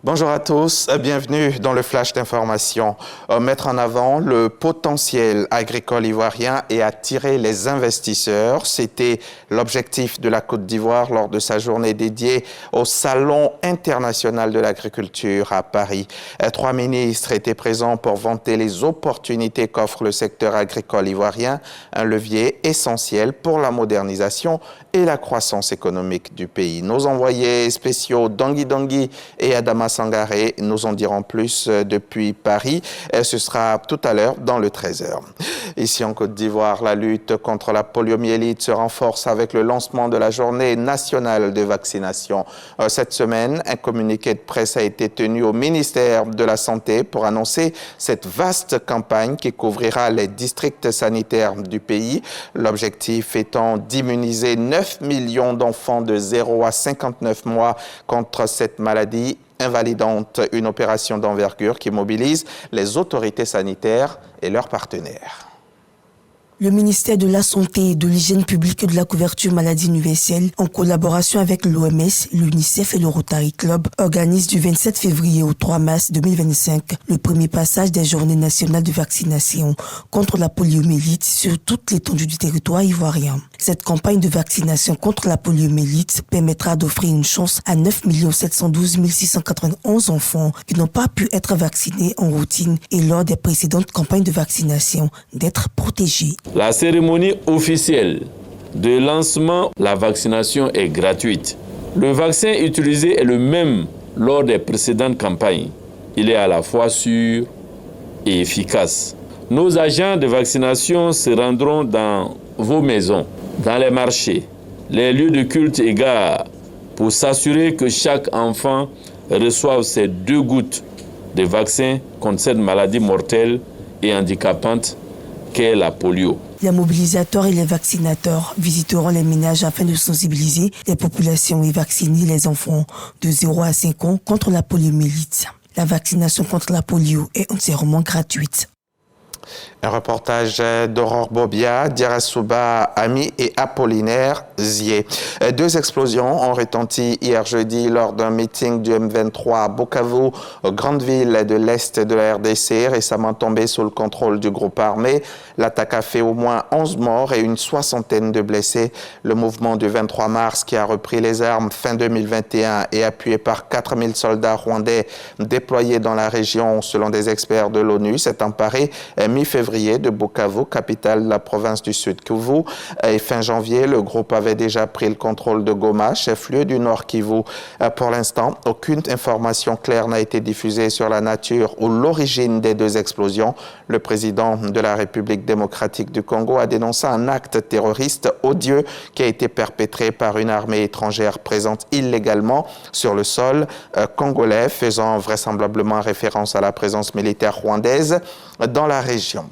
Bonjour à tous, bienvenue dans le Flash d'information. Mettre en avant le potentiel agricole ivoirien et attirer les investisseurs, c'était l'objectif de la Côte d'Ivoire lors de sa journée dédiée au Salon international de l'agriculture à Paris. 3 ministres étaient présents pour vanter les opportunités qu'offre le secteur agricole ivoirien, un levier essentiel pour la modernisation et la croissance économique du pays. Nos envoyés spéciaux Dangui Dangui et Adama Sangaré nous en diront plus depuis Paris. Ce sera tout à l'heure dans le 13h. Ici en Côte d'Ivoire, la lutte contre la poliomyélite se renforce avec le lancement de la journée nationale de vaccination. Cette semaine, un communiqué de presse a été tenu au ministère de la Santé pour annoncer cette vaste campagne qui couvrira les districts sanitaires du pays. L'objectif étant d'immuniser 9 millions d'enfants de 0 à 59 mois contre cette maladie invalidante, une opération d'envergure qui mobilise les autorités sanitaires et leurs partenaires. Le ministère de la Santé et de l'Hygiène publique et de la couverture maladie universelle, en collaboration avec l'OMS, l'UNICEF et le Rotary Club, organise du 27 février au 3 mars 2025 le premier passage des journées nationales de vaccination contre la poliomyélite sur toute l'étendue du territoire ivoirien. Cette campagne de vaccination contre la poliomyélite permettra d'offrir une chance à 9 712 691 enfants qui n'ont pas pu être vaccinés en routine et lors des précédentes campagnes de vaccination d'être protégés. La cérémonie officielle de lancement, la vaccination est gratuite. Le vaccin utilisé est le même lors des précédentes campagnes. Il est à la fois sûr et efficace. Nos agents de vaccination se rendront dans vos maisons, dans les marchés, les lieux de culte et gares pour s'assurer que chaque enfant reçoive ses 2 gouttes de vaccin contre cette maladie mortelle et handicapante qu'est la polio. Les mobilisateurs et les vaccinateurs visiteront les ménages afin de sensibiliser les populations et vacciner les enfants de 0 à 5 ans contre la poliomyélite. La vaccination contre la polio est entièrement gratuite. Un reportage d'Aurore Bobia, Diarasouba Ami et Apollinaire Zier. 2 explosions ont retenti hier jeudi lors d'un meeting du M23 à Bukavu, grande ville de l'Est de la RDC, récemment tombée sous le contrôle du groupe armé. L'attaque a fait au moins 11 morts et une 60aine de blessés. Le mouvement du 23 mars qui a repris les armes fin 2021 et appuyé par 4000 soldats rwandais déployés dans la région selon des experts de l'ONU s'est emparé mi-février de Bukavu, capitale de la province du Sud Kivu. Et fin janvier, le groupe avait déjà pris le contrôle de Goma, chef-lieu du Nord Kivu. Pour l'instant, aucune information claire n'a été diffusée sur la nature ou l'origine des 2 explosions. Le président de la République démocratique du Congo a dénoncé un acte terroriste odieux qui a été perpétré par une armée étrangère présente illégalement sur le sol congolais, faisant vraisemblablement référence à la présence militaire rwandaise dans la région.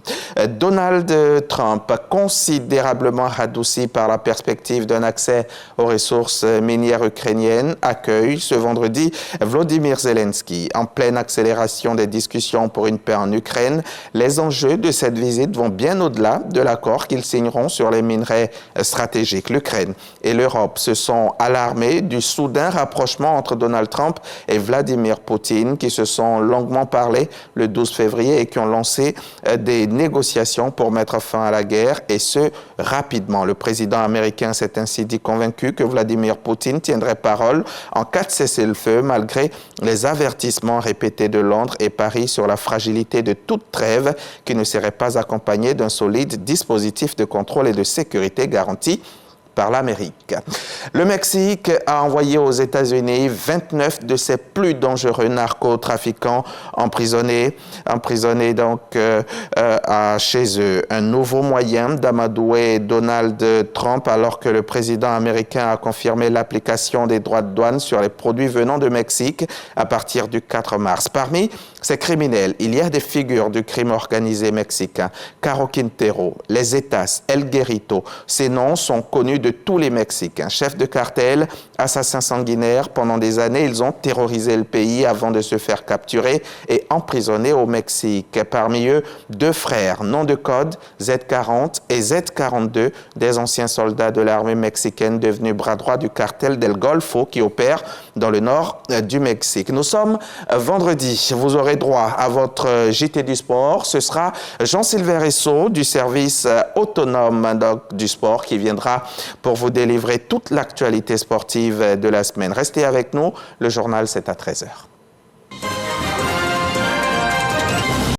Donald Trump, considérablement radouci par la perspective d'un accès aux ressources minières ukrainiennes, accueille ce vendredi Volodymyr Zelensky. En pleine accélération des discussions pour une paix en Ukraine, les enjeux de cette visite vont bien au-delà de l'accord qu'ils signeront sur les minerais stratégiques. L'Ukraine et l'Europe se sont alarmés du soudain rapprochement entre Donald Trump et Vladimir Poutine, qui se sont longuement parlé le 12 février et qui ont lancé des négociations pour mettre fin à la guerre, et ce, rapidement. Le président américain s'est ainsi dit convaincu que Vladimir Poutine tiendrait parole en cas de cessez-le-feu, malgré les avertissements répétés de Londres et Paris sur la fragilité de toute trêve qui ne serait pas accompagnée d'un solide dispositif de contrôle et de sécurité garanti par l'Amérique. Le Mexique a envoyé aux États-Unis 29 de ses plus dangereux narcotrafiquants emprisonnés donc chez eux. Un nouveau moyen d'amadouer Donald Trump alors que le président américain a confirmé l'application des droits de douane sur les produits venant de Mexique à partir du 4 mars. Parmi ces criminels, il y a des figures du crime organisé mexicain. Caro Quintero, les Zetas, El Guerrito. Ces noms sont connus de tous les Mexicains. Chefs de cartel, assassins sanguinaires, pendant des années, ils ont terrorisé le pays avant de se faire capturer et emprisonner au Mexique. Parmi eux, 2 frères, nom de code Z40 et Z42, des anciens soldats de l'armée mexicaine devenus bras droit du cartel del Golfo qui opère dans le nord du Mexique. Nous sommes vendredi. Vous aurez droit à votre JT du sport. Ce sera Jean-Sylvain Ressot du service autonome du sport qui viendra pour vous délivrer toute l'actualité sportive de la semaine. Restez avec nous. Le journal, c'est à 13h.